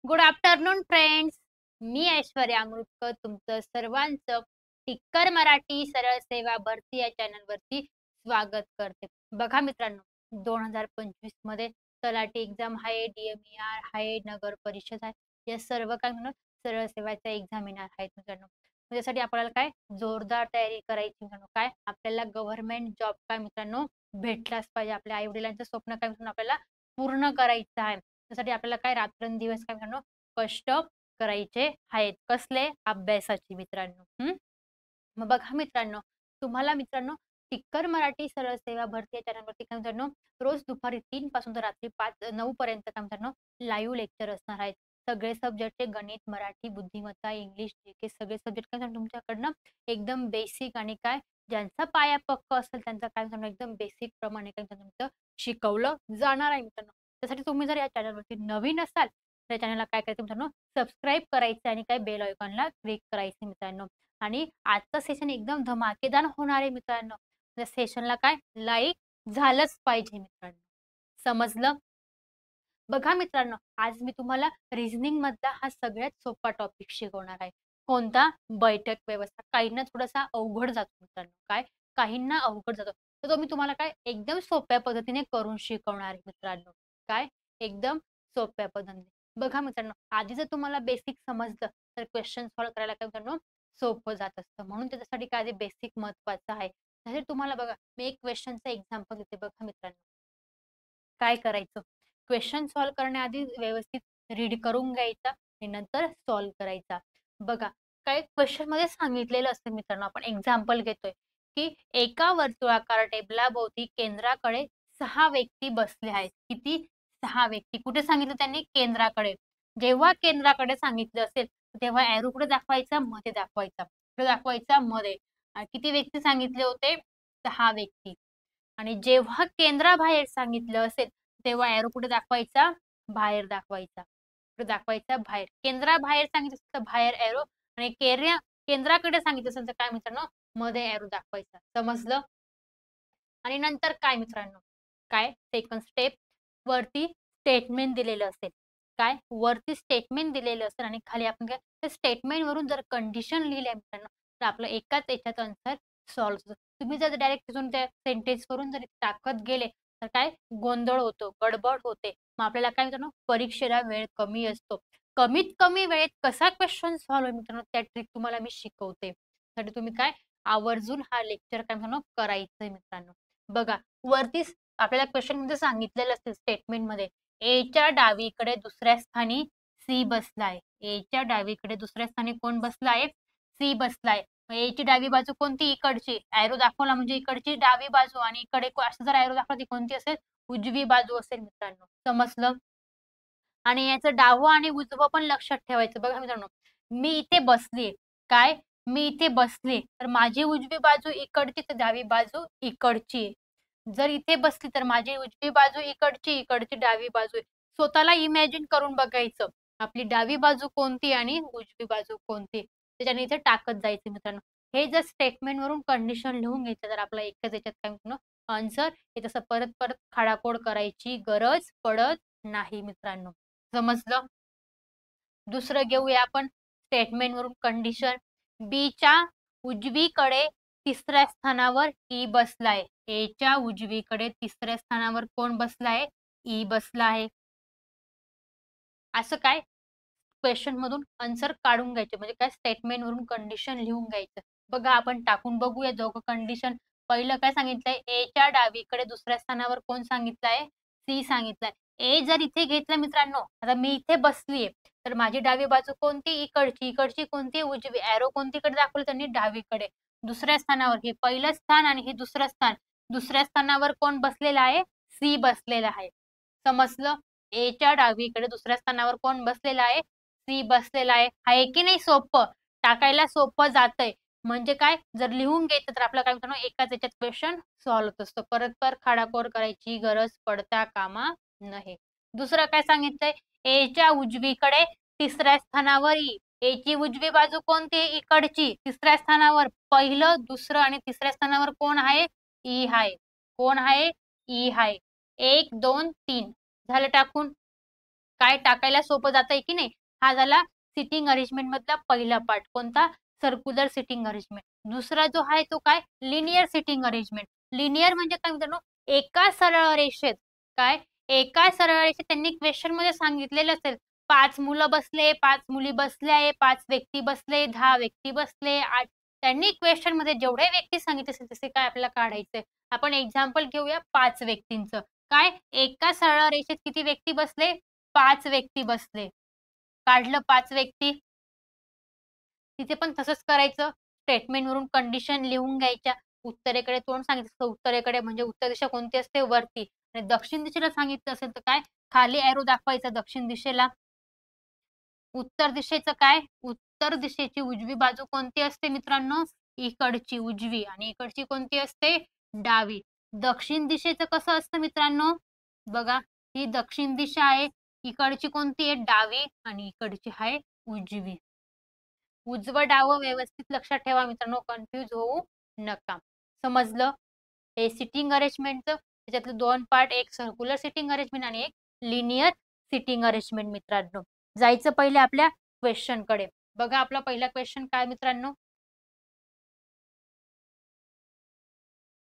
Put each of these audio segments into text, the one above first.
Good afternoon friends. मी ऐश्वर्या अमृतकर तुमचं सर्वांचं टिक्कर मराठी सरळ सेवा भरती या चॅनलवरती स्वागत करते. बघा मित्रांनो, 2025 मध्ये तलाठी एक्झाम आहे, DMER आहे, नगर परिषद आहे. या सर्व काय म्हणून सरळ सेवाच्या एक्झाम येणार आहेत मित्रांनो. त्यासाठी आपल्याला काय जोरदार तयारी करायची मित्रांनो. काय आपल्याला गव्हर्नमेंट जॉब काय मित्रांनो भेटलाच पाहिजे. आपल्या आई वडिलांचं स्वप्न काय मित्रांनो आपल्याला पूर्ण करायचं आहे. त्यासाठी आपल्याला काय रात्रंदिवस काय मित्रांनो कष्ट करायचे आहेत. कसले? अभ्यासाचे मित्रांनो. मग बघा मित्रांनो, तुम्हाला मित्रांनो टिक्कर मराठी सरळ सेवा भरती या चॅनलवरती काय मित्रांनो रोज दुपारी 3 पासून तर रात्री 9 पर्यंत काय मित्रांनो लाईव्ह लेक्चर असणार आहेत. सगळे सब्जेक्टचे गणित, मराठी, बुद्धिमत्ता, इंग्लिश, जीके सगळे सब्जेक्ट काय तुमच्याकडनं एकदम बेसिक आणि काय ज्यांचा पाया पक्क असेल त्यांचा काय मित्रांनो एकदम बेसिक प्रमाणे काय तुमचं शिकवलं जाणार आहे मित्रांनो. त्यासाठी तुम्ही जर या चॅनलवरती नवीन असाल तर चॅनलला काय करायचं मित्रांनो सबस्क्राईब करायचं आणि काय बेल आयकॉनला क्लिक करायचं मित्रांनो. आणि आजचं सेशन एकदम धमाकेदार होणार आहे मित्रांनो. त्या सेशनला काय लाईक झालंच पाहिजे मित्रांनो. समजलं? बघा मित्रांनो, आज मी तुम्हाला रिझनिंग मधला हा सगळ्यात सोपा टॉपिक शिकवणार आहे. कोणता? बैठक व्यवस्था. काहींना थोडासा अवघड जातो मित्रांनो. काय काहींना अवघड जातो, तर तो मी तुम्हाला काय एकदम सोप्या पद्धतीने करून शिकवणार आहे मित्रांनो. काय एकदम सोप्या पद्धतीने. बघा मित्रांनो, आधी जर तुम्हाला बेसिक समजलं तर क्वेश्चन सॉल्व्ह करायला काय मित्रांनो सोपं जात असतं. म्हणून त्याच्यासाठी काय बेसिक महत्वाचं आहे. तसे तुम्हाला बघा मी एक क्वेश्चनचं एक्झाम्पल देते. बघा मित्रांनो, काय करायचं, क्वेश्चन सॉल्व्ह करण्याआधी व्यवस्थित रीड करून घ्यायचा आणि नंतर सॉल्व्ह करायचा. बघा काय क्वेश्चन मध्ये सांगितलेलं असतं मित्रांनो, आपण एक्झाम्पल घेतोय की एका वर्तुळाकार टेबलाभोवती केंद्राकडे 6 व्यक्ती बसले आहेत. किती? 6 व्यक्ती. कुठे सांगितलं त्यांनी? केंद्राकडे. जेव्हा केंद्राकडे सांगितलं असेल तेव्हा एरो कुठे दाखवायचा? मध्ये दाखवायचा. कुठे दाखवायचा? मध्ये. किती व्यक्ती सांगितले होते? 6 व्यक्ती. आणि जेव्हा केंद्राबाहेर सांगितलं असेल तेव्हा एरो कुठे दाखवायचा? बाहेर दाखवायचा. कुठे दाखवायचा? बाहेर. केंद्राबाहेर सांगितलं असेल तर बाहेर एरो आणि केंद्राकडे सांगितलं असेल तर काय मित्रांनो मध्ये एरो दाखवायचा. समजलं? आणि नंतर काय मित्रांनो, काय सेकंड स्टेप, वरती स्टेटमेंट दिलेलं असेल. काय वरती स्टेटमेंट दिलेलं असेल आणि खाली आपण काय त्या स्टेटमेंट वरून जर कंडिशन लिहिल्या मित्रांनो तर आपलं एकाच याच्यात आन्सर सॉल्व्ह होतं. तुम्ही जर डायरेक्ट तिथून त्या सेंटेन्स वरून जर टाकत गेले तर काय गोंधळ होतो, गडबड होते. मग आपल्याला काय मित्रांनो परीक्षेला वेळ कमी असतो. कमीत कमी वेळेत कसा क्वेश्चन सॉल्व्ह मित्रांनो त्या ट्रिक तुम्हाला मी शिकवते. तर तुम्ही काय आवर्जून हा लेक्चर काय मित्रांनो करायचंय मित्रांनो. बघा वरतीच आपल्याला क्वेश्चन मध्ये सांगितलेलं असते स्टेटमेंट मध्ये एच्या डावीकडे दुसऱ्या स्थानी सी बसलाय. एच्या डावीकडे दुसऱ्या स्थानी कोण बसलाय? सी बसलाय. एची डावी बाजू कोणती? इकडची. एरो दाखवला म्हणजे इकडची डावी बाजू आणि इकडे असं जर एरो दाखवला ती कोणती असेल? उजवी बाजू असेल मित्रांनो. समजलं? आणि याचं डावं आणि उजवं पण लक्षात ठेवायचं. बघा मित्रांनो, मी इथे बसली. काय? मी इथे बसले तर माझी उजवी बाजू इकडची तर डावी बाजू इकडची. जर इथे बसली तर माझी उजवी बाजू इकडची, इकडची डावी बाजू. स्वतःला इमॅजिन करून बघायचं. आपली डावी बाजू कोणती आणि उजवी बाजू कोणती. त्याच्याने इथे टाकत जायचं मित्रांनो. हे जर स्टेटमेंट वरून कंडिशन लिहून घेतलं तर आपला एकच याच्यात काय मित्रांनो आन्सर हे तसं परत परत खाडाखोड करायची गरज पडत नाही मित्रांनो. समजलं? दुसरं घेऊया आपण स्टेटमेंट वरून कंडिशन. बीच्या उजवीकडे तिसऱ्या स्थानावर ई बसलाय. एच्या उजवीकडे तिसऱ्या स्थानावर कोण बसलाय? ई बसला आहे. असं काय क्वेश्चन मधून आन्सर काढून घ्यायचे म्हणजे काय स्टेटमेंट वरून कंडिशन लिहून घ्यायचं. बघा आपण टाकून बघूया दोघं कंडिशन. पहिलं काय सांगितलंय? एच्या डावीकडे दुसऱ्या स्थानावर कोण सांगितलंय? सी सांगितलंय. ए जर इथे घेतलं मित्रांनो, आता मी इथे बसलीये तर माझी डावी बाजू कोणती? इकडची. इकडची कोणती? उजवी. एरो कोणतीकडे दाखवलं त्यांनी? डावीकडे. दुसऱ्या स्थानावर हे पहिलं स्थान आणि हे दुसरं स्थान. दुसऱ्या स्थानावर कोण बसलेला आहे? सी बसलेला आहे. समजलं? एच्या डावीकडे दुसऱ्या स्थानावर कोण बसलेला आहे? सी बसलेला आहे. आहे की नाही सोपं? टाकायला सोपं जातंय. म्हणजे काय जर लिहून घेतलं तर आपलं काय मित्रांनो एकाच याच्यात क्वेश्चन सॉल्व्ह होत असतो. परत परत खाडाखोड करायची गरज पडता कामा नये. दुसरं काय सांगितलंय? एच्या उजवीकडे तिसऱ्या स्थानावर ई. एची उजवी बाजू कोणती? इकडची. तिसऱ्या स्थानावर पहिलं, दुसरं आणि तिसऱ्या स्थानावर कोण आहे? ई आहे. कोण आहे? ई आहे. 1 2 3 झालं टाकून. काय टाकायला सोपं जातंय की नाही. हा झाला सिटिंग अरेंजमेंट मधला पहिला पार्ट. कोणता? Circular sitting arrangement. दुसरा जो आहे तो काय? Linear sitting arrangement. लिनियर म्हणजे काय मित्रांनो? एका सरळ रेषेत काय? एका सरळ रेषेत त्यांनी क्वेश्चन मध्ये सांगितलेलं असेल 5 मुलं बसले, 5 मुली बसल्या आहे, 5 व्यक्ती बसले, 10 व्यक्ती बसले, 8. त्यांनी क्वेश्चन मध्ये जेवढे व्यक्ती सांगितले असेल तसे काय आपल्याला काढायचंय. आपण एक्झाम्पल घेऊया 5 व्यक्तींचं. काय? एका सरळ रेषेत किती व्यक्ती बसले? 5 व्यक्ती बसले. काढलं 5 व्यक्ती. तिथे पण तसंच करायचं. स्टेटमेंटवरून कंडिशन लिहून घ्यायच्या. उत्तरेकडे तोंड सांगितलं तर उत्तरेकडे म्हणजे उत्तर दिशा कोणती असते? वरती. आणि दक्षिण दिशेला सांगितलं असेल तर काय? खाली एरो दाखवायचा दक्षिण दिशेला. उत्तर दिशेचं काय? उत्तर दिशेची उजवी बाजू कोणती असते मित्रांनो? इकडची उजवी. आणि इकडची कोणती असते? डावी. दक्षिण दिशेचं कसं असतं मित्रांनो? बघा, ही दक्षिण दिशा आहे. इकडची कोणती आहे? डावी. आणि इकडची आहे उजवी. उजवं डावं व्यवस्थित लक्षात ठेवा मित्रांनो, कन्फ्यूज होऊ नका. समजलं? हे सिटिंग अरेंजमेंटचं त्याच्यातले 2 पार्ट, एक सर्क्युलर सिटिंग अरेंजमेंट आणि एक लिनियर सिटिंग अरेंजमेंट मित्रांनो. जायचं पहिले आपल्या क्वेश्चन कडे. बघा आपला पहिला क्वेश्चन काय मित्रांनो?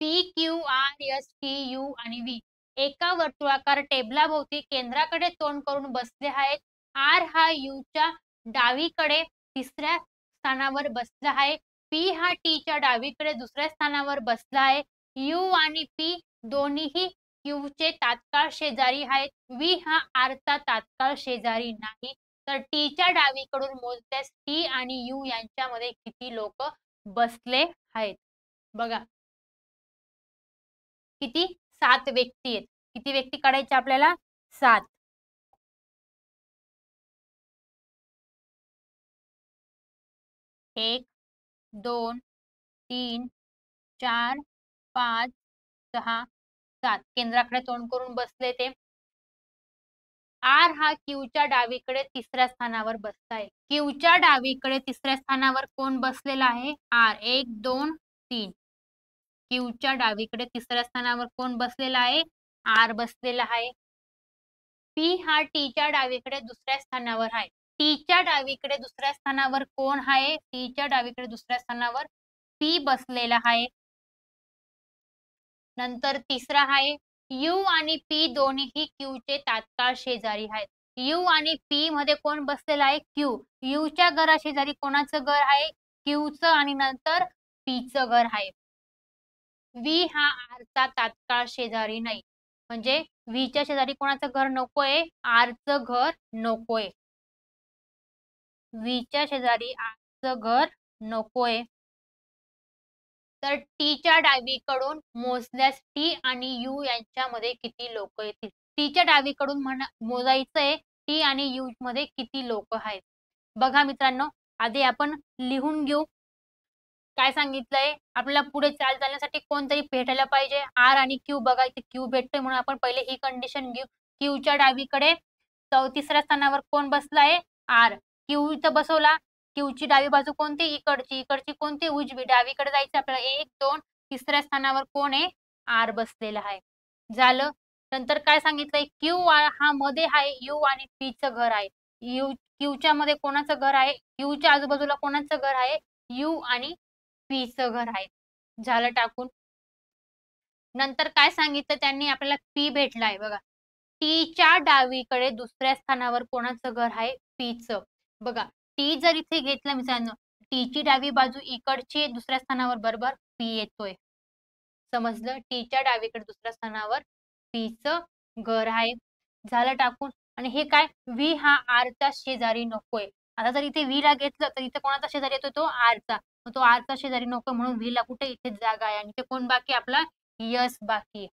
P Q R S T U आणि व्ही एका वर्तुळाकार टेबलाभोवती केंद्राकडे तोंड करून बसले आहेत. आर हा यूच्या डावीकडे तिसऱ्या स्थानावर बसला आहे. पी हा टीच्या डावीकडे दुसऱ्या स्थानावर बसला आहे. यू आणि पी दोन्हीही क्यूचे तात्काळ शेजारी आहेत. व्ही हा आरचा तात्काळ शेजारी नाही. तर टीच्या डावीकडून मोजल्यास टी आणि यू यांच्यामध्ये किती लोक बसले आहेत? बघा, किती? 7 व्यक्ती आहेत. किती व्यक्ती काढायचे आपल्याला? 7. 1, 2, 3, 4, 5, 6, 7. केंद्राकडे तोंड करून बसले ते. आर हा क्यूच्या डावीकडे तिसऱ्या स्थानावर बसताय. क्यूच्या डावीकडे तिसऱ्या स्थानावर कोण बसलेला आहे? आर. 1, 2, 3. क्यूच्या डावीकडे तिसऱ्या स्थानावर कोण बसलेला आहे? आर बसलेला आहे. पी हा टीच्या डावीकडे दुसऱ्या स्थानावर आहे. टीच्या डावीकडे दुसऱ्या स्थानावर कोण आहे? टीच्या डावीकडे दुसऱ्या स्थानावर पी बसलेला आहे. नंतर तिसरा आहे यू आणि पी दोन्हीही क्यूचे तात्काळ शेजारी आहेत. यू आणि पी मध्ये कोण बसलेला आहे? क्यू. यूच्या घराशेजारी कोणाचं घर आहे? क्यूचं. आणि नंतर पीचं घर आहे. व्ही हा आरचा तात्काळ शेजारी नाही. म्हणजे व्हीच्या शेजारी कोणाचं घर नकोय? आरचं घर नकोय. व्हीच्या शेजारी आरचं घर नकोय. तर टीच्या डावीकडून मोजल्यास टी आणि यू यांच्यामध्ये किती लोक येतील? टीच्या डावीकडून मोजायचंय टी आणि यू मध्ये किती लोक आहेत. बघा मित्रांनो, आधी आपण लिहून घेऊ. काय सांगितलंय? आपल्याला पुढे चालण्यासाठी कोणतरी भेटायला पाहिजे. आर आणि क्यू. बघा इथे क्यू भेटतोय म्हणून आपण पहिले ही कंडिशन घेऊ. क्यूच्या डावीकडे तिसऱ्या स्थानावर कोण बसलाय? आर. क्यू इथं बसवला. क्यूची डावी बाजू कोणती? इकडची. इकडची कोणती? उजवी. डावीकडे जायचं आपल्याला. 1, 2. तिसऱ्या स्थानावर कोण आहे? आर बसलेला आहे. झालं. नंतर काय सांगितलंय? क्यू हा मध्ये आहे. यू आणि पीचं घर आहे. क्यूच्या मध्ये कोणाचं घर आहे? क्यूच्या आजूबाजूला कोणाचं घर आहे? यू आणि पीचं घर आहे. झालं टाकून. नंतर काय सांगितलं त्यांनी? आपल्याला पी भेटलाय बघा. टीच्या डावीकडे दुसऱ्या स्थानावर कोणाचं घर आहे? पीचं. बघा, टी जर इथे घेतलं मित्रांनो, टीची डावी बाजू इकडची दुसऱ्या स्थानावर, बरोबर पी येतोय. समजलं? टीच्या डावीकडे दुसऱ्या स्थानावर पीचं घर आहे. झालं टाकून. आणि हे काय? व्ही हा आरचा शेजारी नकोय. आता जर इथे व्ही ला घेतलं तर इथे कोणाचा शेजारी येतो? तो आरचा. तो आरचा शेजारी नको म्हणून व्ही ला कुठे? इथे जागा आहे. आणि इथे कोण बाकी? आपला यस बाकी आहे.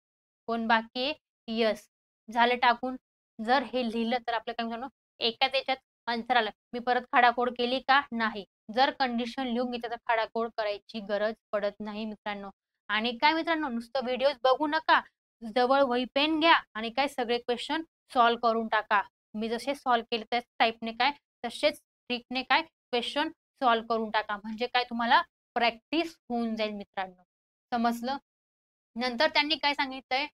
कोण बाकी आहे? यस. झालं टाकून. जर हे लिहिलं तर आपलं काय मित्रांनो एकाच याच्यात आन्सर आला. मी परत खाडाखोड केली का? नाही. जर कंडिशन लिहून घेतलं तर खाडाखोड करायची गरज पडत नाही मित्रांनो. आणि काय मित्रांनो, नुसतं व्हिडिओ बघू नका. जवळ वही पेन घ्या आणि काय सगळे क्वेश्चन सॉल्व्ह करून टाका. मी जसे सॉल्व्ह केले त्याच टाईपने काय तसेच ट्रिकने काय क्वेश्चन सॉल्व्ह करून टाका. म्हणजे काय तुम्हाला प्रॅक्टिस होऊन जाईल मित्रांनो. समजलं? नंतर त्यांनी काय सांगितलंय?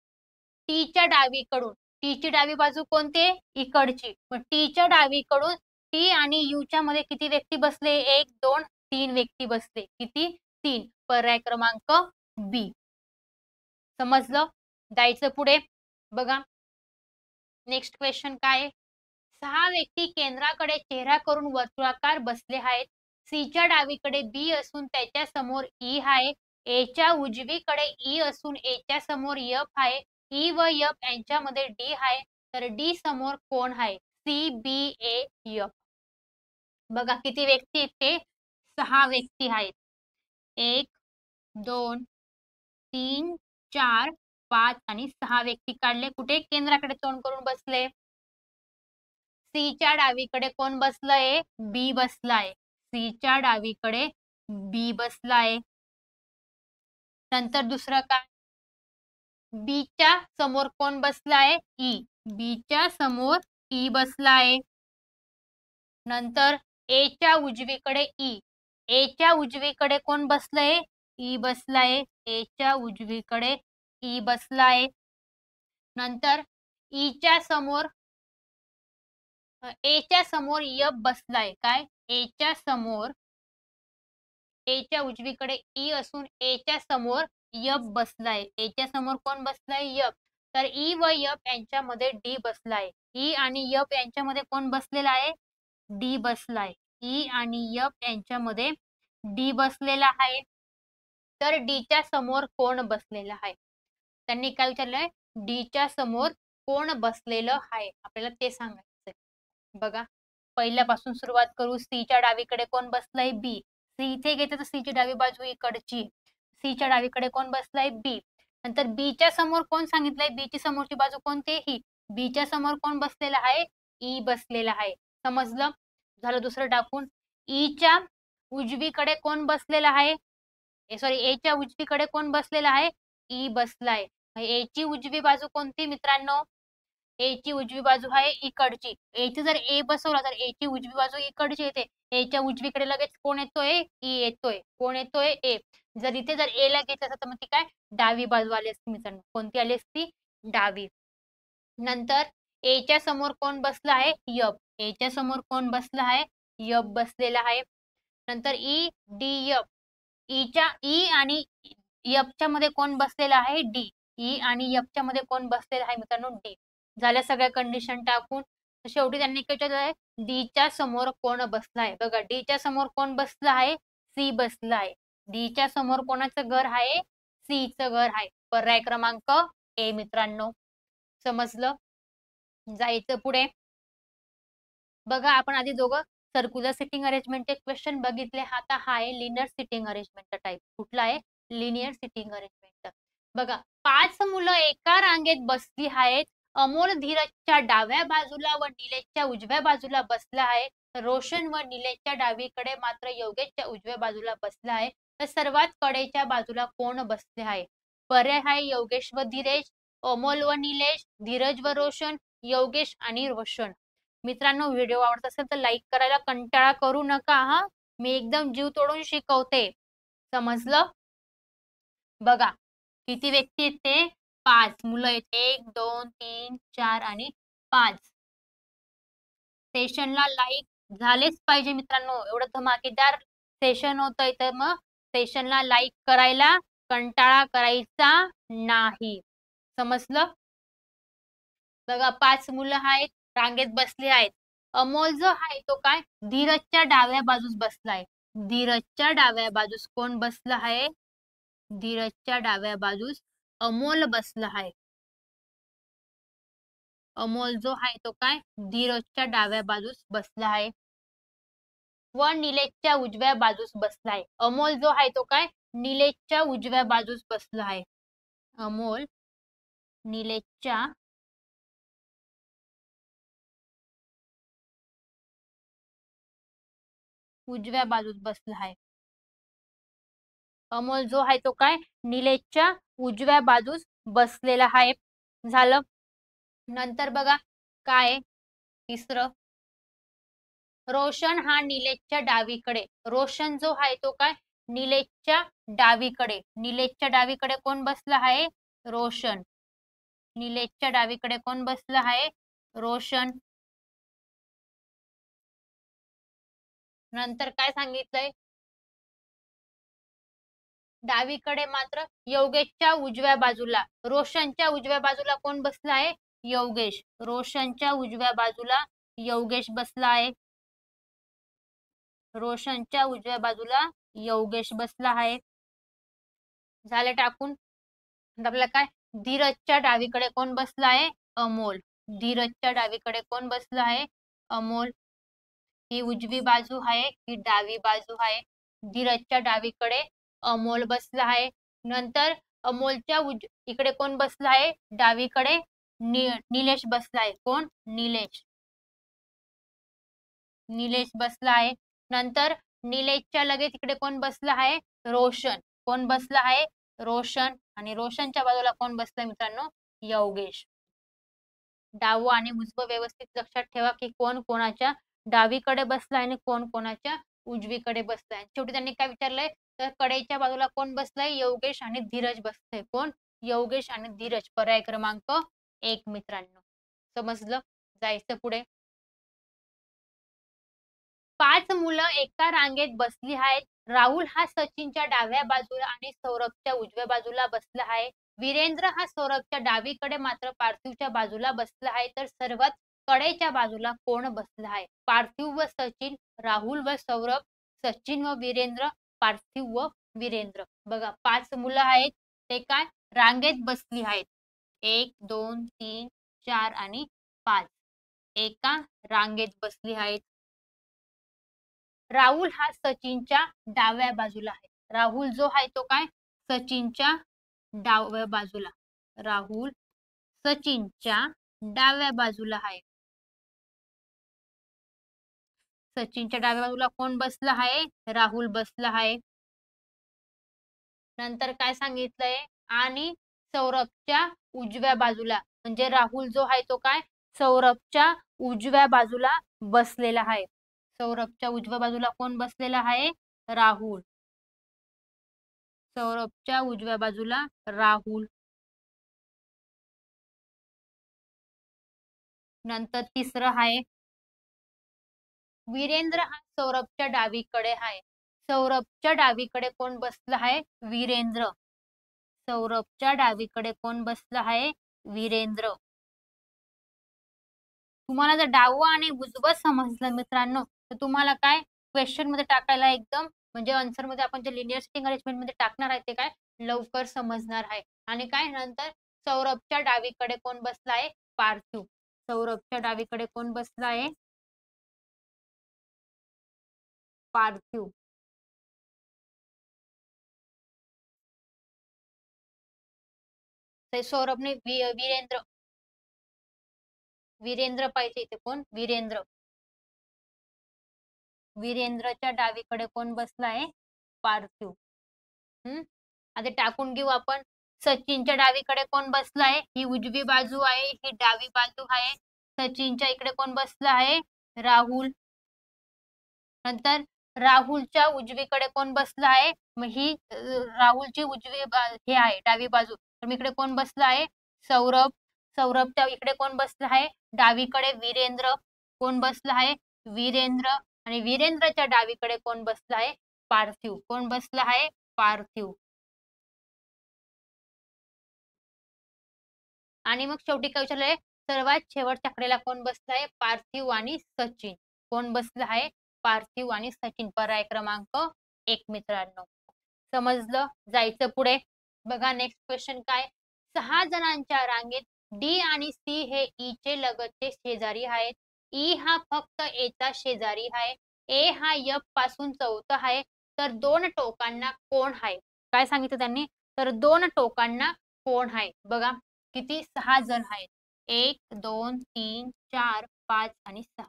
टीच्या डावीकडून टीची डावी बाजू कोणती आहे? इकडची. मग टीच्या डावीकडून टी आणि यूच्या मध्ये किती व्यक्ती बसले? 1 2 3 व्यक्ती बसले. किती? 3. पर्याय क्रमांक बी. समजलं? जायचं पुढे. बघा नेक्स्ट क्वेश्चन काय आहे? 6 व्यक्ती केंद्राकडे चेहरा करून वर्तुळाकार बसले आहेत. सीच्या डावीकडे बी असून त्याच्या समोर ई आहे. एच्या उजवीकडे ई असून एच्या समोर एफ आहे. ई व एफ यांच्यामध्ये डी आहे. तर डी समोर कोण आहे? C B A F. बघा किती व्यक्ती आहेत ते? 6 व्यक्ती आहेत. 1 2 3 4 5 आणि 6 व्यक्ती काढले. कुठे? केंद्राकडे तोंड करून बसले. सीच्या डावीकडे कोण बसलंय? बी बसलाय. सीच्या डावीकडे बी बसलाय. नंतर दुसरं काय? बीच्या समोर कोण बसलाय? ई. बीच्या समोर ई बसलाय. नंतर एच्या उजवीकडे ई. एच्या उजवीकडे कोण बसलंय? ई बसलाय. एच्या उजवीकडे ई बसलाय. नंतर ईच्या समोर एच्या समोर एफ बसलाय. काय? एच्या समोर एच्या उजवीकडे ई असून एच्या समोर एफ बसलाय. एच्या समोर कोण बसलाय? एफ. तर ई व एफ यांच्यामध्ये डी बसलाय. ई आणि एफ यांच्यामध्ये कोण बसलेला आहे? डी बसलाय. ई आणि एफ यांच्यामध्ये डी बसलेला आहे. तर डीच्या समोर कोण बसलेला आहे? त्यांनी काय विचारलंय? डीच्या समोर कोण बसलेलं आहे आपल्याला ते सांगायचंय. बघा पहिल्यापासून सुरुवात करू. सीच्या डावीकडे कोण बसलाय? बी. सी इथे घेतलं तर सीची डावी बाजू इकडची. सीच्या डावीकडे कोण बसलाय? बी. नंतर बीच्या समोर कोण सांगितलंय? बीची समोरची बाजू कोणती? ही. बीच्या समोर कोण बसलेला आहे? ई बसलेला आहे. समजलं? झालं दुसरं टाकून. ईच्या उजवीकडे कोण बसलेला आहे? सॉरी एच्या उजवीकडे कोण बसलेला आहे? ई बसलाय. एची उजवी बाजू कोणती मित्रांनो? एची उजवी बाजू आहे इकडची. एची जर ए बसवला तर एची उजवी बाजू इकडची येते. एच्या उजवीकडे लगेच कोण येतोय? ई येतोय. कोण येतोय? ए. जर इथे जर ए ला घेतलं असतं तर मग ती काय डावी बाजू आली असती मित्रांनो. कोणती आली असती? डावी. नंतर एच्या समोर कोण बसला आहे? एफ. एच्या समोर कोण बसला आहे? एफ बसलेला आहे. नंतर ई डी एफ. ई आणि एफच्या मध्ये कोण बसलेला आहे? डी. ई आणि एफच्या मध्ये कोण बसलेला आहे मित्रांनो? डी. झाल्या सगळ्या कंडिशन टाकून. शेवटी त्यांनी काय विचारलंय? डीच्या समोर कोण बसलाय? बघा डीच्या समोर कोण बसला आहे? सी बसला आहे. डीच्या समोर कोणाचं घर आहे? सी चं घर आहे. पर्याय क्रमांक ए मित्रांनो. समजलं? जायचं पुढे. बघा आपण आधी दोघं सर्क्युलर सिटिंग अरेंजमेंटचे क्वेश्चन बघितले. आता हा आहे लिनियर सिटिंग अरेंजमेंटचा टाइप. कुठला आहे? Linear sitting arrangement. बघा 5 मुलं एका रांगेत बसली आहेत. अमोल धीरजच्या डाव्या बाजूला व निलेशच्या उजव्या बाजूला बसला आहे. रोशन व निलेशच्या डावीकडे मात्र योगेशच्या उजव्या बाजूला बसला आहे. तर सर्वात कडेच्या बाजूला कोण बसले आहे? पर्याय आहे योगेश व धीरज, अमोल व निलेश, धीरज व रोशन, योगेश आणि रोशन. मित्रांनो व्हिडिओ आवडत असेल तर लाईक करायला कंटाळा करू नका हा. मी एकदम जीव तोडून शिकवते. समजलं? बघा किती व्यक्ती आहेत ते? 5 मुलं आहेत. 1 2 3 4 आणि 5. सेशनला लाईक झालेच पाहिजे मित्रांनो. एवढं धमाकेदार सेशन होतंय तर मग सेशनला लाईक करायला कंटाळा करायचा नाही. समजलं? बघा 5 मुलं आहेत. रांगेत बसले आहेत. अमोल जो आहे तो काय धीरजच्या डाव्या बाजूस बसलाय. धीरजच्या डाव्या बाजूस कोण बसला आहे? धीरजच्या डाव्या बाजूस अमोल बसला आहे. अमोल जो आहे तो काय धीरजच्या डाव्या बाजूस बसला आहे व निलेशच्या उजव्या बाजूस बसला आहे. अमोल जो आहे तो काय निलेशच्या उजव्या बाजूस बसला आहे. अमोल निलेशच्या उजव्या बाजूस बसला आहे. अमोल जो आहे तो काय निलेशच्या उजव्या बाजूस बसलेला आहे. झालं. नंतर बघा काय तिसरं रोशन हा निलेशच्या डावीकडे. रोशन जो आहे तो काय निलेशच्या डावीकडे. निलेशच्या डावीकडे कोण बसला आहे? रोशन. निलेशच्या डावीकडे कोण बसलं आहे? रोशन. नंतर काय सांगितलंय? डावीकडे मात्र योगेशच्या उजव्या बाजूला, रोशनच्या उजव्या बाजूला कोण बसला आहे? योगेश. रोशनच्या उजव्या बाजूला योगेश बसला आहे. रोशनच्या उजव्या बाजूला योगेश बसला आहे. झाले टाकून. आपल्याला काय? धीरजच्या डावीकडे कोण बसला आहे? अमोल. धीरजच्या डावीकडे कोण बसला आहे? अमोल. ही उजवी बाजू आहे, ही डावी बाजू आहे. धीरजच्या डावीकडे अमोल बसला आहे. नंतर अमोलच्या इकडे कोण बसला आहे? डावीकडे निलेश बसला आहे. कोण? निलेश. निलेश बसला आहे. नंतर निलेशच्या लगेच इकडे कोण बसला आहे? रोशन. कोण बसला आहे? रोशन. आणि रोशनच्या बाजूला कोण बसलाय मित्रांनो? योगेश. डावं आणि उजवं व्यवस्थित लक्षात ठेवा की कोण कोणाच्या डावीकडे बसलाय आणि कोण कोणाच्या उजवीकडे बसलाय. शेवटी त्यांनी काय विचारलंय? तर कडेच्या बाजूला कोण बसलाय? योगेश आणि धीरज बसतंय. कोण? योगेश आणि धीरज. पर्याय क्रमांक 1 मित्रांनो. समजलं? जायचं पुढे. 5 मुलं एका रांगेत बसली आहेत. राहुल हा सचिनच्या डाव्या बाजूला आणि सौरभच्या उजव्या बाजूला बसला आहे. वीरेंद्र हा सौरभच्या डावीकडे मात्र पार्थिवच्या बाजूला बसला आहे. तर सर्वात कडेच्या बाजूला कोण बसला आहे? पार्थिव व सचिन, राहुल व सौरभ, सचिन व वीरेंद्र, पार्थिव व वीरेंद्र. बघा 5 मुलं आहेत, ते काय रांगेत बसली आहेत. 1 2 3 4 आणि 5 एका रांगेत बसली आहेत. राहुल हा सचिनच्या डाव्या बाजूला आहे. राहुल जो आहे तो काय? सचिनच्या डाव्या बाजूला. राहुल सचिनच्या डाव्या बाजूला आहे. सचिनच्या डाव्या बाजूला कोण बसला आहे? राहुल बसला आहे. नंतर काय सांगितलंय? आणि सौरभच्या उजव्या बाजूला, म्हणजे राहुल जो आहे तो काय? सौरभच्या उजव्या बाजूला बसलेला आहे. सौरभच्या उजव्या बाजूला कोण बसलेला आहे? राहुल. सौरभच्या उजव्या बाजूला राहुल. नंतर तिसरं आहे वीरेंद्र हा सौरभच्या डावीकडे आहे. सौरभच्या डावीकडे कोण बसला आहे? वीरेंद्र. सौरभच्या डावीकडे कोण बसला आहे? वीरेंद्र. तुम्हाला जर डावं आणि उजवं समजलं मित्रांनो, तर तुम्हाला काय क्वेश्चन मध्ये टाकायला एकदम, म्हणजे आन्सर मध्ये आपण जे लिनियर सिटिंग अरेंजमेंट मध्ये टाकणार आहे ते काय लवकर समजणार आहे. आणि काय नंतर सौरभच्या डावीकडे कोण बसला आहे? पार्थिव. सौरभच्या डावीकडे कोण बसला आहे? पार्थिव. सौरभने वीरेंद्र. वीरेंद्र पाहिजे इथे. कोण? वीरेंद्र. वीरेंद्रच्या डावीकडे कोण बसला आहे? पार्थिव. आता टाकून घेऊ आपण. सचिनच्या डावीकडे कोण बसला आहे? ही उजवी बाजू आहे, ही डावी बाजू आहे. सचिनच्या इकडे कोण बसला आहे? राहुल. नंतर राहुलच्या उजवीकडे कोण बसला आहे? मग ही राहुलची उजवी हे आहे डावी बाजू. तर इकडे कोण बसला आहे? सौरभ. सौरभच्या इकडे कोण बसला आहे? डावीकडे वीरेंद्र. कोण बसला आहे? वीरेंद्र. आणि वीरेंद्रच्या डावीकडे कोण बसला आहे? पार्थिव. कोण बसला आहे? पार्थिव. आणि मग शेवटी काय विचारलंय? सर्वात शेवटच्या कडेला कोण बसलाय? पार्थिव आणि सचिन. कोण बसला आहे? पार्थिव आणि सचिन. पर्याय क्रमांक 1 मित्रांनो. समजलं? जायचं पुढे. बघा नेक्स्ट क्वेश्चन काय? 6 जणांच्या रांगेत डी आणि सी हे ई चे लगतचे शेजारी आहेत. ई हा फक्त ए चा शेजारी आहे. ए हा एफ पासून चौथा आहे. तर 2 टोकांना कोण आहे? काय सांगितलं त्यांनी? तर 2 टोकांना कोण आहे? बघा किती? 6 जण आहेत. 1 2 3 4 5 आणि 6.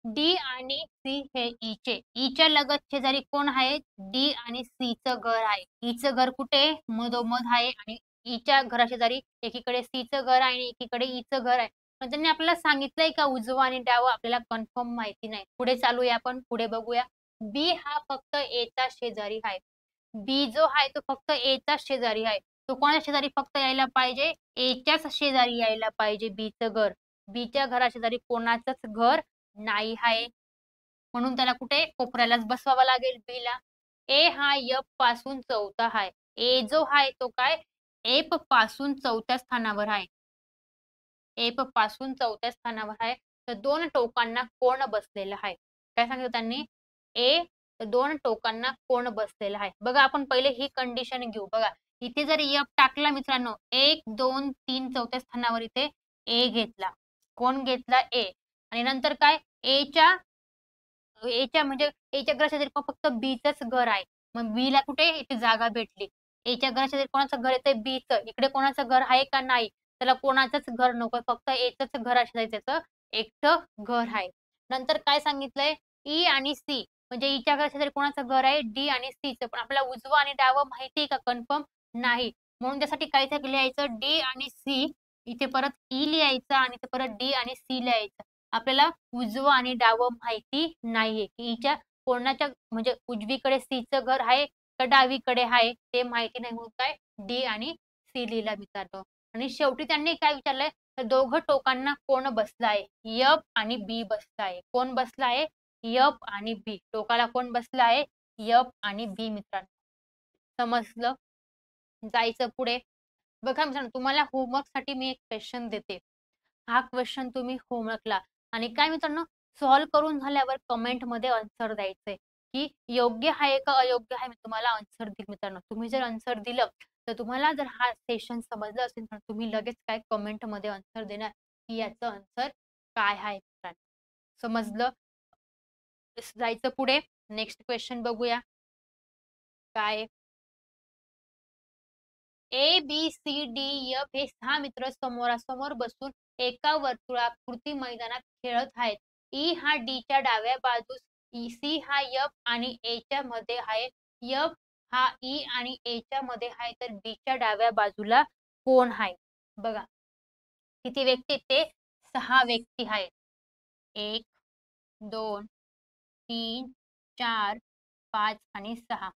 डी आणि सी हे ई चे. ई च्या लगत शेजारी कोण आहेत? डी आणि सी चं घर आहे. ई चं घर कुठे? मधोमध आहे. आणि ई च्या घराशेजारी एकीकडे सी चं घर आहे आणि एकीकडे ई चं घर आहे. पण त्यांनी आपल्याला सांगितलंय का उजवं आणि डावं? आपल्याला कन्फर्म माहिती नाही. पुढे चालूया आपण. पुढे बघूया. बी हा फक्त ए चा शेजारी आहे. बी जो आहे तो फक्त एचा शेजारी आहे. तो कोणाच्या शेजारी फक्त यायला पाहिजे? एच्याच शेजारी यायला पाहिजे बीचं घर. बीच्या घराशेजारी कोणाचंच घर नाही आहे. म्हणून त्याला कुठे कोपऱ्यालाच बसवावं लागेल बीला. ए हा एफ पासून चौथा आहे. ए जो आहे तो काय एफ पासून चौथ्या स्थानावर आहे. एफ पासून चौथ्या स्थानावर आहे. तर दोन टोकांना कोण बसलेला आहे? काय सांगितलं त्यांनी? ए दोन टोकांना कोण बसलेला आहे? बघा आपण पहिले ही कंडिशन घेऊ. बघा इथे जर एफ टाकला मित्रांनो 1 2 3 चौथ्या स्थानावर इथे ए घेतला. कोण घेतला? ए. आणि नंतर काय एच्या म्हणजे एच्या घराशेजारी फक्त बीचंच घर आहे. मग बीला कुठे इथे जागा भेटली. एच्या घराशेजारी कोणाचं घर येतंय? बीचं. इकडे कोणाचं घर आहे का? नाही. त्याला कोणाचंच घर नकोय. फक्त एचंच घर असलंय त्याचं एकटं घर आहे. नंतर काय सांगितलंय? ई आणि सी म्हणजे ईच्या घराशेजारी कोणाचं घर आहे? डी आणि सीचं. पण आपल्याला उजवं आणि डावं माहिती आहे का? कन्फर्म नाही. म्हणून त्यासाठी काय इथे लिहायचं? डी आणि सी. इथे परत ई लिहायचं आणि इथे परत डी आणि सी लिहायचं. आपल्याला उजवं आणि डावं माहिती नाहीये की हिच्या कोणाच्या म्हणजे उजवीकडे सीचं घर आहे का डावीकडे आहे ते माहिती नाही म्हणून काय डी आणि सी लिहिला मित्रांनो. आणि शेवटी त्यांनी काय विचारलंय तर दोघं टोकांना कोण बसलाय? एफ आणि बी बसलाय. कोण बसलाय? एफ आणि बी. टोकाला कोण बसलाय? एफ आणि बी मित्रांनो. समजलं? जायचं पुढे. बघा मित्रांनो तुम्हाला होमवर्क साठी मी एक क्वेश्चन देते. हा क्वेश्चन तुम्ही होमवर्कला आणि काय मित्रांनो सॉल्व्ह करून झाल्यावर कमेंट मध्ये आन्सर द्यायचंय की योग्य आहे का अयोग्य आहे. मी तुम्हाला आन्सर देईल मित्रांनो. तुम्ही जर आन्सर दिलं तर तुम्हाला जर हा सेशन समजलं असेल तर तुम्ही लगेच काय कमेंट मध्ये आन्सर देणार की याचं आन्सर काय आहे मित्रांनो. समजलं? जायचं पुढे. नेक्स्ट क्वेश्चन बघूया काय. A B C D F हे 6 मित्र समोरासमोर बसून एका वर्तुळाकृती मैदानात खेळत आहेत. ई हा डीच्या डाव्या बाजूस, सी हा एफ आणि ए च्या मध्ये आहे. एफ हा ई आणि ए च्या मध्ये आहे तर डीच्या डाव्या बाजूला कोण आहे? बघा किती व्यक्ती ते 6 व्यक्ती आहेत. 1 2 3 4 5 आणि 6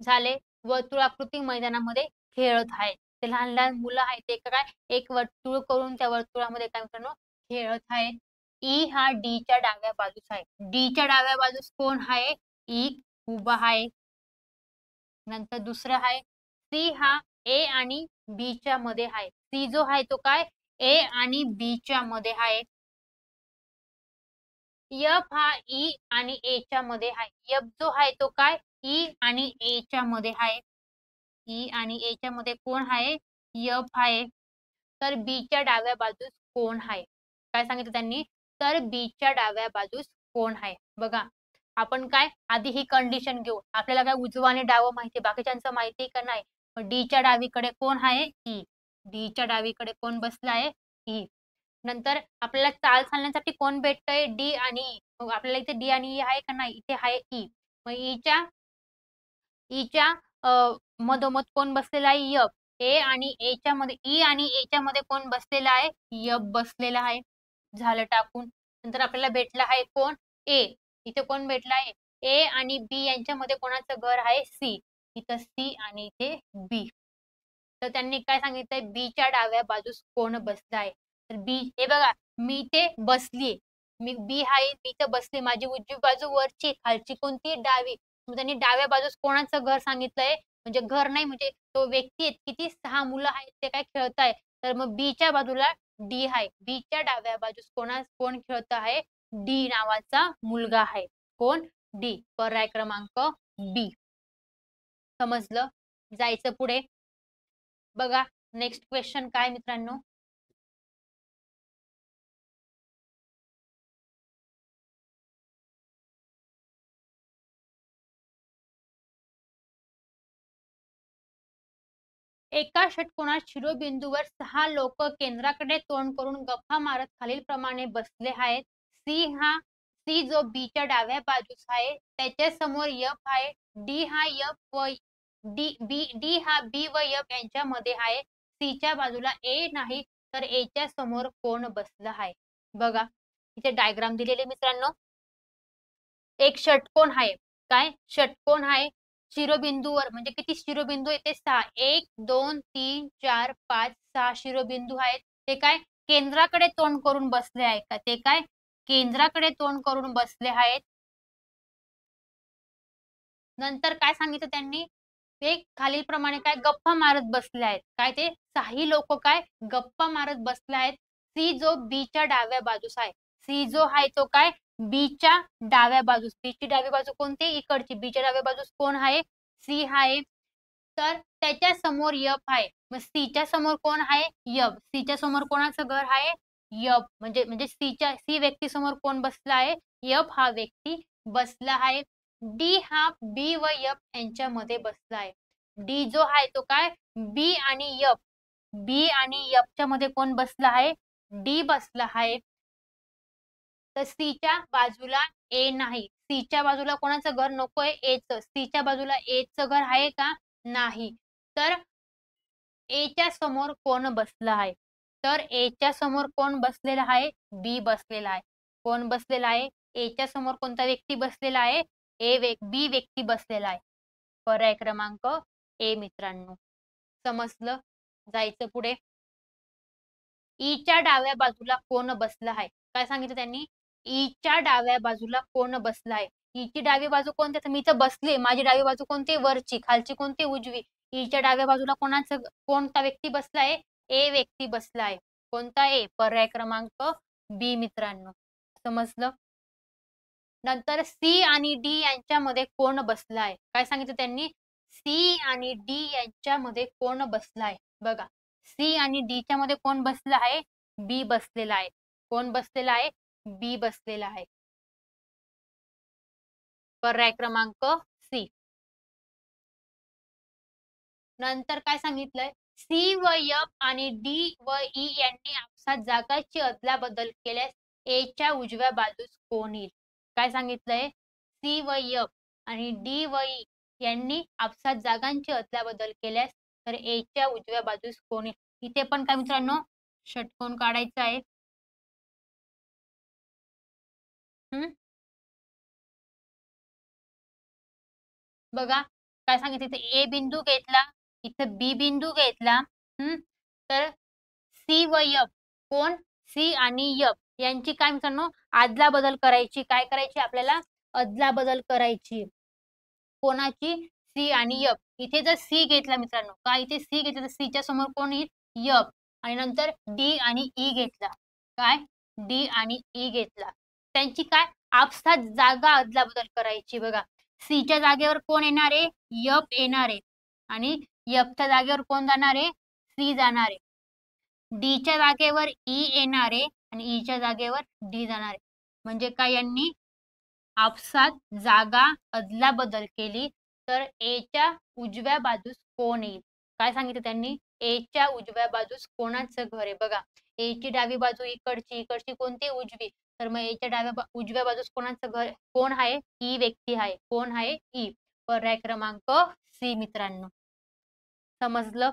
झाले. वर्तुळाकृती मैदानामध्ये खेळत आहेत. ते लहान लहान मुलं आहेत ते काय एक वर्तुळ करून त्या वर्तुळामध्ये काय मित्रांनो खेळत आहेत. ई हा डी च्या डाव्या बाजूस आहे. डी च्या डाव्या बाजूस कोण आहे? ई उभा आहे. नंतर दुसरं आहे सी हा ए आणि बी च्या मध्ये आहे. सी जो आहे तो काय ए आणि बी च्या मध्ये आहे. एफ हा ई आणि ए च्या मध्ये आहे. एफ जो आहे तो काय ई आणि ए च्या मध्ये आहे. ई आणि ए च्या मध्ये कोण आहे? एफ आहे. तर बी च्या डाव्या बाजूस कोण आहे? काय सांगितलं त्यांनी? तर बी च्या डाव्या बाजूस कोण आहे? बघा आपण काय आधी ही कंडिशन घेऊ. आपल्याला काय उजवं आणि डावं माहिती बाकीच्यांचं माहिती का नाही? डी च्या डावीकडे कोण आहे? ई. डी च्या डावीकडे कोण बसला आहे? ई. नंतर आपल्याला चाल चालण्यासाठी कोण भेटतंय? डी आणि ई. मग आपल्याला इथे डी आणि ई आहे का नाही? इथे आहे ई. मग ईच्या मधोमध कोण बसलेला आहे? एफ. ए आणि ए च्या मध्ये ई आणि ए च्या मध्ये कोण बसलेला आहे? एफ बसलेला आहे. झालं टाकून. नंतर आपल्याला भेटला आहे कोण? ए. इथे कोण भेटला आहे? ए आणि बी यांच्यामध्ये कोणाचं घर आहे? सी. इथं सी आणि इथे बी. तर त्यांनी काय सांगितलंय बीच्या डाव्या बाजूस कोण बसलाय? तर बी हे बघा मी इथे बसलीये. मी बी आहे मी इथे बसली. माझी उजवी बाजू वरची खालची कोणती? डावी. मग त्यांनी डाव्या बाजूस कोणाचं घर सांगितलंय? म्हणजे घर नाही म्हणजे तो व्यक्ती आहेत किती 6 मुलं आहेत ते काय खेळताय. तर मग बीच्या बाजूला डी आहे. बीच्या डाव्या बाजूस कोण खेळत आहे? डी नावाचा मुलगा आहे. कोण? डी. पर्याय क्रमांक बी. समजलं? जायचं पुढे. बघा नेक्स्ट क्वेश्चन काय मित्रांनो. एका षटकोनात शिरोबिंदूवर 6 लोक केंद्राकडे तोंड करून गप्पा मारत खालीलप्रमाणे बसले आहेत. सी जो बी च्या डाव्या बाजूस आहे त्याच्या समोर एफ आहे. डी हा एफ व डी हा बी व एफ यांच्यामध्ये आहे. सी च्या बाजूला ए नाही तर ए च्या समोर कोण बसला आहे? बघा इथे डायग्राम दिलेले मित्रांनो. एक षटकोन आहे. काय षटकोन आहे? शिरोबिंदूवर म्हणजे किती शिरोबिंदू येते 6 1 2 3 4 5 6 शिरोबिंदू आहेत. ते काय केंद्राकडे तोंड करून बसले आहे का? ते काय केंद्राकडे तोंड करून बसले आहेत. नंतर काय सांगितलं त्यांनी? ते खालीलप्रमाणे काय गप्पा मारत बसले आहेत. काय ते 6ही लोक काय गप्पा मारत बसले आहेत. सी जो बीच्या डाव्या बाजूस आहे. सी जो आहे तो काय बीच्या डाव्या बाजूस. बीची डावी बाजू कोणती? इकडची. बीच्या डाव्या बाजूस कोण आहे? सी आहे. तर त्याच्या समोर यफ आहे. मग सीच्या समोर कोण आहे? यफ. सीच्या समोर कोणाचं घर आहे? यफ. म्हणजे म्हणजे सी व्यक्ती समोर कोण बसला आहे? यफ हा व्यक्ती बसला आहे. डी हा बी व यफ यांच्यामध्ये बसला आहे. डी जो आहे तो काय बी आणि यफ. बी आणि यफच्या मध्ये कोण बसला आहे? डी बसला आहे. तर सीच्या बाजूला ए नाही. सीच्या बाजूला कोणाचं घर नकोय? एचं. सीच्या बाजूला एचं घर आहे का? नाही. तर एच्या समोर कोण बसला आहे? तर एच्या समोर कोण बसलेला आहे? बी बसलेला आहे. कोण बसलेला आहे? एच्या समोर कोणता व्यक्ती बसलेला आहे? बी व्यक्ती बसलेला आहे. पर्याय क्रमांक ए मित्रांनो. समजलं? जायचं पुढे. ईच्या डाव्या बाजूला कोण बसला आहे? काय सांगितलं त्यांनी? ईच्या डाव्या बाजूला कोण बसला आहे? ईची डावी बाजू कोणती? तर मी इथं बसले. माझी डावी बाजू कोणती? वरची. खालची कोणती? उजवी. ईच्या डाव्या बाजूला कोणता व्यक्ती बसला आहे? ए व्यक्ती बसला आहे. कोणता ए? पर्याय क्रमांक बी मित्रांनो. समजलं? नंतर सी आणि डी यांच्यामध्ये कोण बसला आहे? काय सांगितलं त्यांनी? सी आणि डी यांच्यामध्ये कोण बसला आहे? बघा, सी आणि डी च्या मध्ये कोण बसला आहे? बी बसलेला आहे. कोण बसलेला आहे? बी बसलेला आहे. पर्याय क्रमांक सी. नंतर काय सांगितलंय? सी व एफ आणि डी व ई यांनी आपसात जागाची अदलाबदल केल्यास ए च्या उजव्या बाजूस कोण येईल? काय सांगितलंय? सी व एफ आणि डी व ई यांनी आपसात जागांची अदलाबदल केल्यास तर ए च्या उजव्या बाजूस कोण येईल? इथे पण काय मित्रांनो षटकोन काढायचा आहे. बघा काय सांगितलं, इथे ए बिंदू घेतला, इथं बी बिंदू घेतला. तर सी व एफ कोण? सी आणि एफ यांची काय मित्रांनो अदला बदल करायची. काय करायची आपल्याला? अदला बदल करायची. कोणाची? सी आणि एफ. इथे जर सी घेतला मित्रांनो, काय इथे सी घेतला तर सीच्या समोर कोण येईल? एफ. आणि नंतर डी आणि ई घेतला. काय? डी आणि ई घेतला. त्यांची काय आपसात जागा अदला बदल करायची. बघा, सीच्या जागेवर कोण येणार आहे? एफ येणार आहे. आणि एफच्या जागेवर कोण जाणार आहे? सी जाणार आहे. डीच्या जागेवर ई येणार आहे आणि ईच्या जागेवर डी जाणार आहे. म्हणजे काय यांनी आपसात जागा अदला बदल केली. तर एच्या उजव्या बाजूस कोण येईल? काय सांगितलं त्यांनी? एच्या उजव्या बाजूस कोणाचं घर आहे? बघा, एची डावी बाजू इकडची. इकडची कोणती? उजवी. तर मग एच्या उजव्या बाजूस कोणाचं घर कोण आहे? ई व्यक्ती आहे. कोण आहे? ई. पर्याय क्रमांक सी मित्रांनो. समजलं?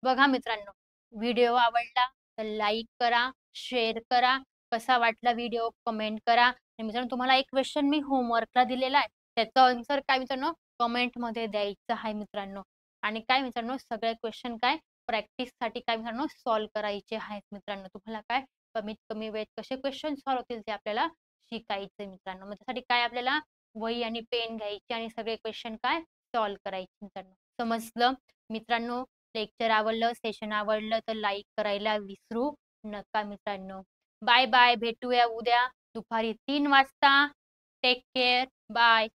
बघा मित्रांनो, व्हिडिओ आवडला तर लाईक करा, शेअर करा. कसा वाटला व्हिडिओ कमेंट करा. आणि मित्रांनो तुम्हाला एक क्वेश्चन मी होमवर्कला दिलेला आहे. त्याचा आन्सर काय मित्रांनो कमेंटमध्ये द्यायचं आहे मित्रांनो. आणि काय मित्रांनो सगळे क्वेश्चन काय प्रॅक्टिससाठी काय मित्रांनो सॉल्व्ह करायचे आहेत मित्रांनो. तुम्हाला काय कमीत कमी वेळेत कसे क्वेश्चन सॉल्व्ह होतील ते आपल्याला शिकायचे मित्रांनो. मग त्यासाठी काय आपल्याला वही आणि पेन घ्यायची आणि सगळे क्वेश्चन काय सॉल्व्ह करायचे मित्रांनो. समजलं? मित्रांनो लेक्चर आवडलं, सेशन आवडलं तर लाईक करायला विसरू नका मित्रांनो. Bye bye. भेटूया उद्या दुपारी 3 वाजता. Take care. बाय.